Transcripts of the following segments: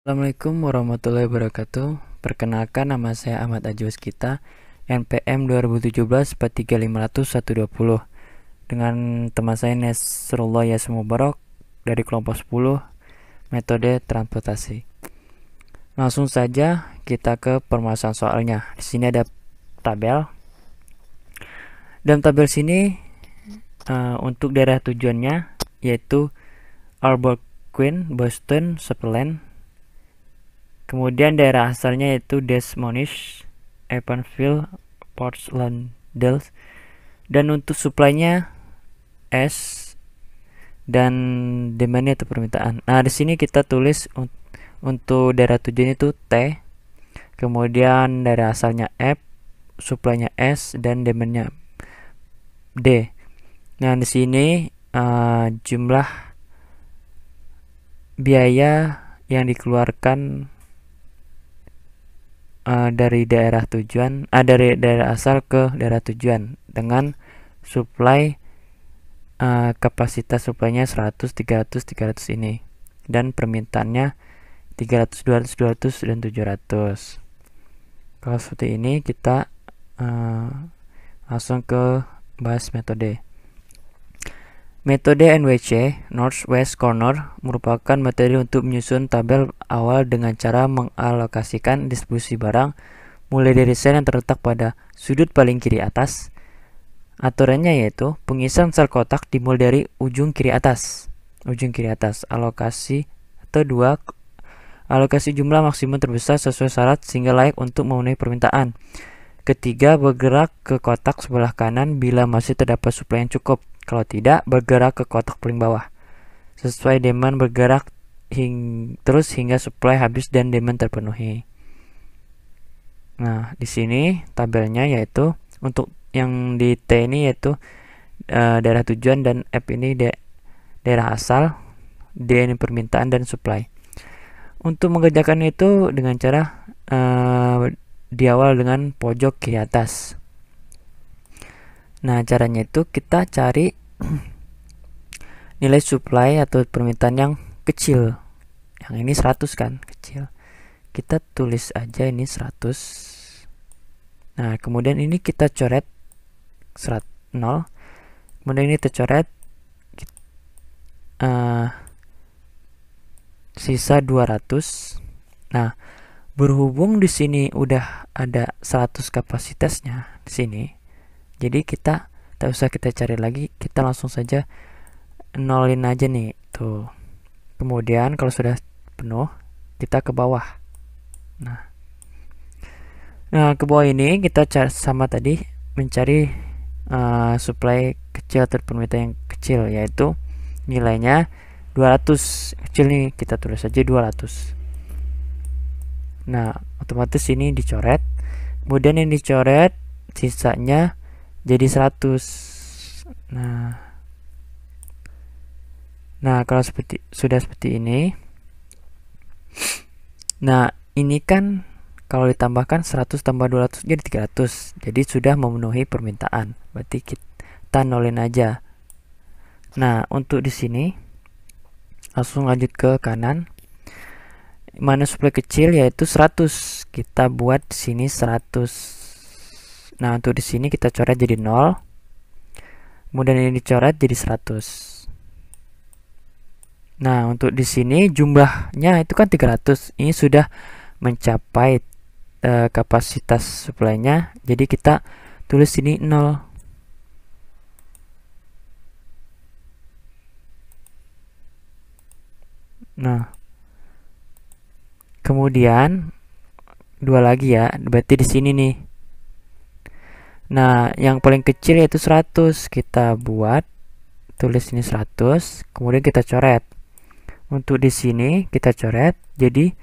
Assalamualaikum warahmatullahi wabarakatuh. Perkenalkan, nama saya Ahmad Ajiwaskita, NPM 2017-43500-120, dengan teman saya Nasrullah Yasin Mubarak dari kelompok 10 metode transportasi. Langsung saja kita ke permasalahan soalnya. Di sini ada tabel. Dalam tabel sini untuk daerah tujuannya yaitu Algonquin, Boston, Sutherland. Kemudian daerah asalnya yaitu Des Moines, Evansville, Portland, Dallas. Dan untuk supply-nya S dan demand atau permintaan. Nah, di sini kita tulis untuk daerah tujuan itu T, kemudian daerah asalnya F, supply-nya S dan demand-nya D. Nah, di sini jumlah biaya yang dikeluarkan dari daerah tujuan, dari daerah asal ke daerah tujuan dengan supply kapasitas supply-nya 100, 300, 300 ini, dan permintaannya 300, 200, 200 dan 700. Kalau seperti ini kita langsung ke bahas metode. Metode NWC, Northwest Corner, merupakan metode untuk menyusun tabel awal dengan cara mengalokasikan distribusi barang mulai dari sel yang terletak pada sudut paling kiri atas. Aturannya yaitu pengisian sel kotak dimulai dari ujung kiri atas. Alokasi atau 2, alokasi jumlah maksimum terbesar sesuai syarat sehingga layak untuk memenuhi permintaan. Ketiga, bergerak ke kotak sebelah kanan bila masih terdapat suplai yang cukup. Kalau tidak, bergerak ke kotak paling bawah. Sesuai demand bergerak terus hingga supply habis dan demand terpenuhi. Nah, di sini tabelnya yaitu untuk yang di T ini yaitu daerah tujuan, dan F ini daerah asal, D ini permintaan dan supply. Untuk mengerjakan itu dengan cara diawal dengan pojok kiri atas. Nah, caranya itu kita cari nilai supply atau permintaan yang kecil. Yang ini 100 kan, kecil. Kita tulis aja ini 100. Nah, kemudian ini kita coret 0. Kemudian ini tercoret sisa 200. Nah, berhubung di sini udah ada 100 kapasitasnya di sini, jadi kita tak usah kita cari lagi, kita langsung saja nolin aja nih tuh. Kemudian kalau sudah penuh, kita ke bawah. Nah, ke bawah ini kita cari sama tadi, mencari supply kecil atau permintaan yang kecil, yaitu nilainya 200. Kecil nih, kita tulis aja 200. Nah, otomatis ini dicoret. Kemudian yang dicoret sisanya jadi 100. Nah, kalau sudah seperti ini. Nah, ini kan kalau ditambahkan 100 tambah 200 jadi 300. Jadi sudah memenuhi permintaan. Berarti kita nolin aja. Nah, untuk di sini langsung lanjut ke kanan. Mana supply kecil yaitu 100. Kita buat di sini 100. Nah, untuk di sini kita coret jadi 0. Kemudian ini dicoret jadi 100. Nah, untuk di sini jumlahnya itu kan 300. Ini sudah mencapai kapasitas supply-nya. Jadi kita tulis ini 0. Nah, kemudian 2 lagi ya, berarti di sini nih. Nah, yang paling kecil yaitu 100. Kita buat, tulis ini 100, kemudian kita coret. Untuk di sini kita coret jadi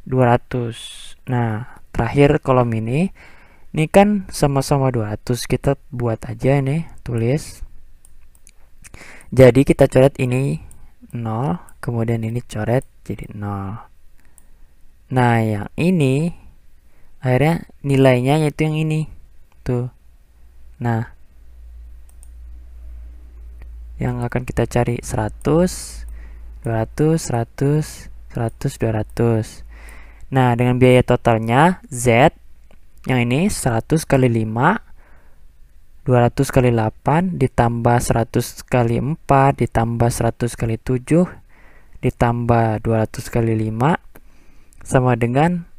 200. Nah, terakhir kolom ini kan sama-sama 200. Kita buat aja nih, tulis. Jadi kita coret ini 0, kemudian ini coret jadi 0. Nah, yang ini akhirnya nilainya yaitu yang ini tuh. Nah, yang akan kita cari 100, 200, 100, 100, 200. Nah, dengan biaya totalnya Z yang ini 100 kali 5, 200 kali 8 ditambah 100 kali 4 ditambah 100 kali 7 ditambah 200 kali 5 sama dengan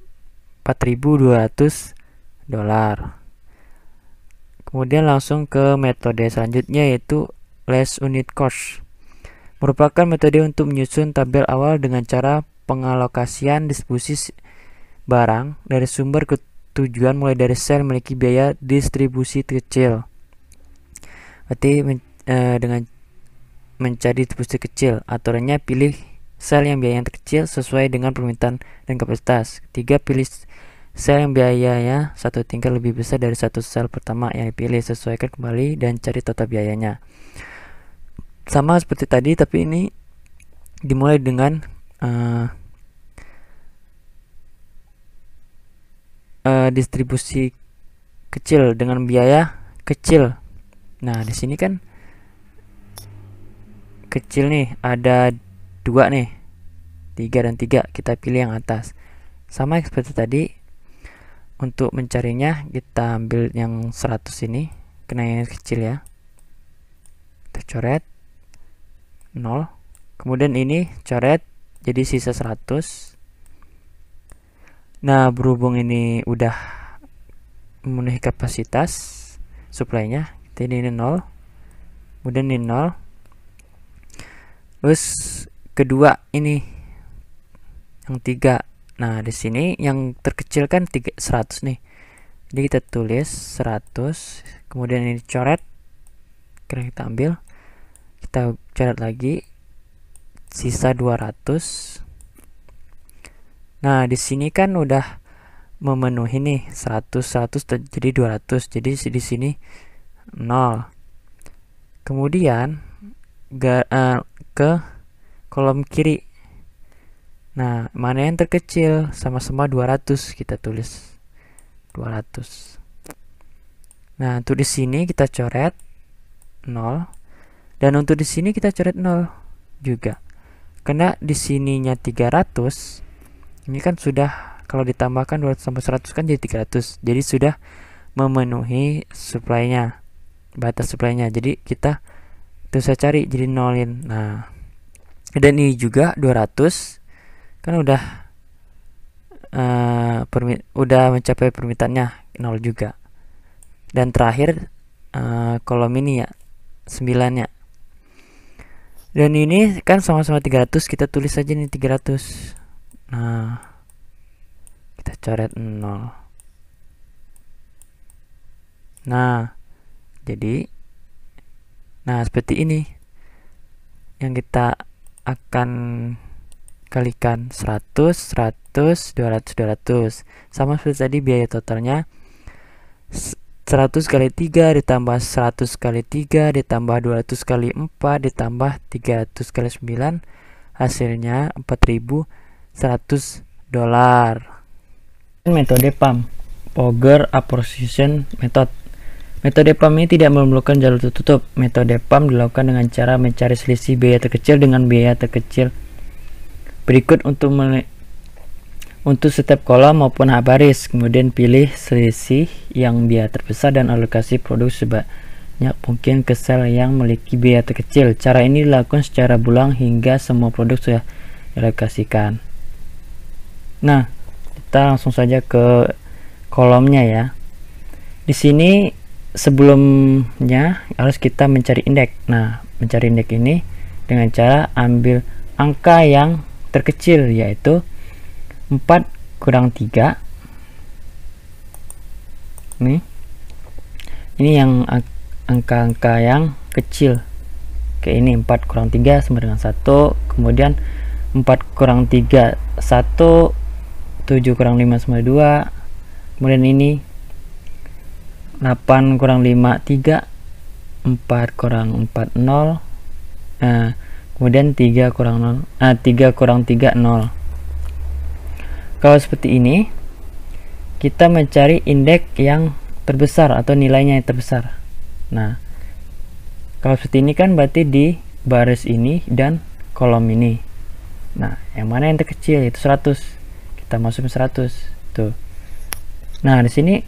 4.200 dolar. Kemudian langsung ke metode selanjutnya, yaitu less unit cost. Merupakan metode untuk menyusun tabel awal dengan cara pengalokasian distribusi barang dari sumber ke tujuan mulai dari sel memiliki biaya distribusi kecil. Berarti dengan mencari distribusi kecil, aturannya pilih sel yang biayanya terkecil sesuai dengan permintaan dan kapasitas. Ketiga, pilih sel yang biayanya satu tingkat lebih besar dari satu sel pertama yang dipilih, sesuaikan kembali dan cari total biayanya. Sama seperti tadi, tapi ini dimulai dengan distribusi kecil dengan biaya kecil. Nah, di sini kan kecil nih, ada 2 nih, 3 dan 3, kita pilih yang atas. Sama seperti tadi, untuk mencarinya kita ambil yang 100 ini, kena yang kecil ya, kita coret 0, kemudian ini coret jadi sisa 100. Nah, berhubung ini udah memenuhi kapasitas supply-nya, ini 0, kemudian ini 0. Terus kedua ini yang 3. Nah, di sini yang terkecil kan 100 nih. Jadi kita tulis 100, kemudian ini coret. Kita ambil, kita coret lagi sisa 200. Nah, di sini kan udah memenuhi nih 100 jadi 200. Jadi di sini 0. Kemudian ke kolom kiri. Nah, mana yang terkecil? Sama-sama 200, kita tulis 200. Nah, untuk di sini kita coret 0 dan untuk di sini kita coret 0 juga. Karena di sininya 300. Ini kan sudah, kalau ditambahkan 200 sampai 100 kan jadi 300. Jadi sudah memenuhi supply-nya, batas supply-nya. Jadi kita bisa cari jadi nolin. Nah, dan ini juga 200 kan udah mencapai permintaannya 0 juga. Dan terakhir kolom ini ya 9-nya. Dan ini kan sama-sama 300, kita tulis saja ini 300. Nah, kita coret 0. Nah, jadi seperti ini yang kita akan kalikan 100, 100, 200, 200. Sama seperti tadi, biaya totalnya 100 kali 3 ditambah 100 kali 3 ditambah 200 kali 4 ditambah 300 kali 9, hasilnya 4.100 dolar. Metode PAM, Power Apportionment Method. Metode PAM ini tidak memerlukan jalur tertutup. Metode PAM dilakukan dengan cara mencari selisih biaya terkecil dengan biaya terkecil berikut untuk setiap kolom maupun hak baris. Kemudian pilih selisih yang biaya terbesar dan alokasi produk sebanyak mungkin ke sel yang memiliki biaya terkecil. Cara ini dilakukan secara berulang hingga semua produk sudah dialokasikan. Nah, kita langsung saja ke kolomnya ya. Di sini sebelumnya harus kita mencari indeks. Nah, mencari indeks ini dengan cara ambil angka yang terkecil, yaitu 4 kurang 3. Ini yang angka-angka yang kecil. Oke, ini 4 kurang 3 sama dengan 1. Kemudian 4 kurang 3 1, 7 kurang 5 sama 2. Kemudian ini 8 kurang 5 3, 4 kurang 4 0. Nah, kemudian 3 kurang 3 0. Kalau seperti ini, kita mencari indeks yang terbesar atau nilainya yang terbesar. Nah, kalau seperti ini kan berarti di baris ini dan kolom ini. Nah, yang mana yang terkecil? Itu 100. Kita masukin 100. Tuh. Nah, di sini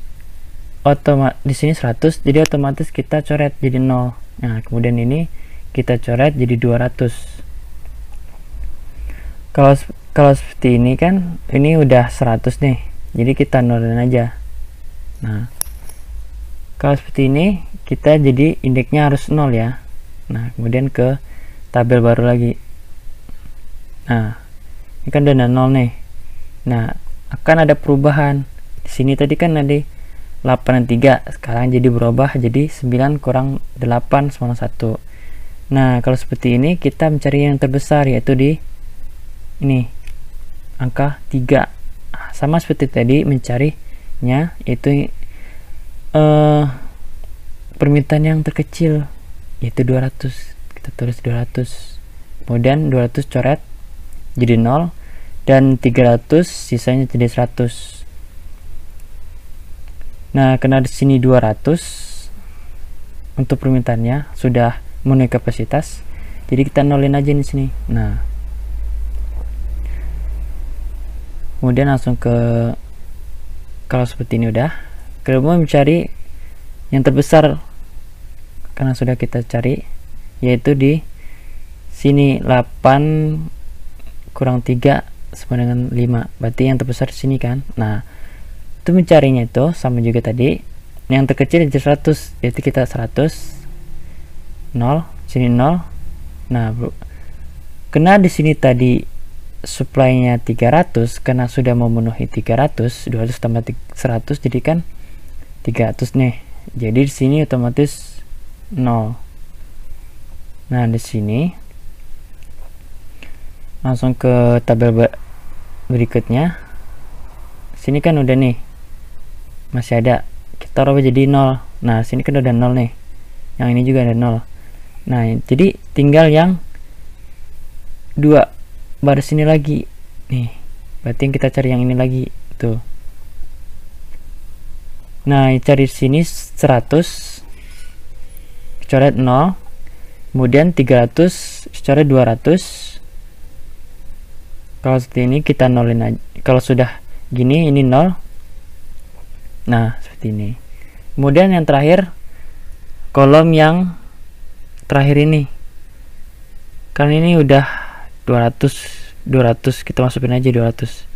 di sini 100, jadi otomatis kita coret jadi 0. Nah, kemudian ini kita coret jadi 200. Kalau seperti ini kan, ini udah 100 nih. Jadi kita nolin aja. Nah, kalau seperti ini kita jadi indeksnya harus 0 ya. Nah, kemudian ke tabel baru lagi. Nah, ini kan udah 0 nih. Nah, akan ada perubahan. Di sini tadi kan ada 8 dan 3, sekarang jadi berubah jadi 9 kurang 8 sama 1. Nah, kalau seperti ini kita mencari yang terbesar, yaitu di ini angka 3. Sama seperti tadi mencarinya yaitu permintaan yang terkecil, yaitu 200. Kita tulis 200, kemudian 200 coret jadi 0, dan 300 sisanya jadi 100. Nah, karena di sini 200 untuk permintaannya sudah memenuhi kapasitas, jadi kita nolin aja di sini. Nah, kemudian langsung ke, kalau seperti ini udah, kemudian mencari yang terbesar karena sudah kita cari, yaitu di sini 8 kurang 3 sama dengan 5, berarti yang terbesar di sini kan. Nah, itu mencarinya itu sama juga tadi, yang terkecil jadi 100, yaitu kita 100, 0, sini 0. Nah, karena di sini tadi supply-nya 300, karena sudah memenuhi 300, 200 tambah 100 jadi kan 300 nih. Jadi di sini otomatis 0. Nah, di sini langsung ke tabel berikutnya. Sini kan udah nih, masih ada, kita rubah jadi 0. Nah, sini kan udah 0 nih, yang ini juga ada 0. Nah, jadi tinggal yang 2 baris ini lagi nih, berarti yang kita cari yang ini lagi tuh. Nah, cari sini 100 coret 0, kemudian 300 coret 200. Kalau seperti ini kita nolin aja. Kalau sudah gini, ini 0. Nah, seperti ini. Kemudian yang terakhir, kolom yang terakhir ini, karena ini udah 200, kita masukin aja 200.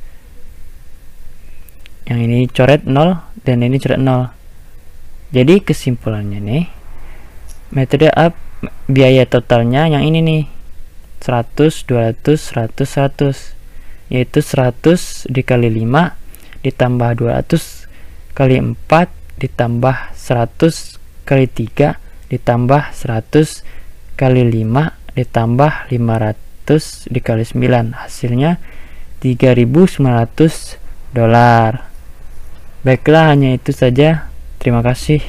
Yang ini coret 0 dan ini coret 0. Jadi kesimpulannya nih, metode biaya totalnya yang ini nih, 100, 200, 100, 100, yaitu 100 dikali 5 ditambah 200 kali 4 ditambah 100 kali 3 ditambah 100 kali 5 ditambah 500 dikali 9, hasilnya $3.900. Baiklah, hanya itu saja. Terima kasih.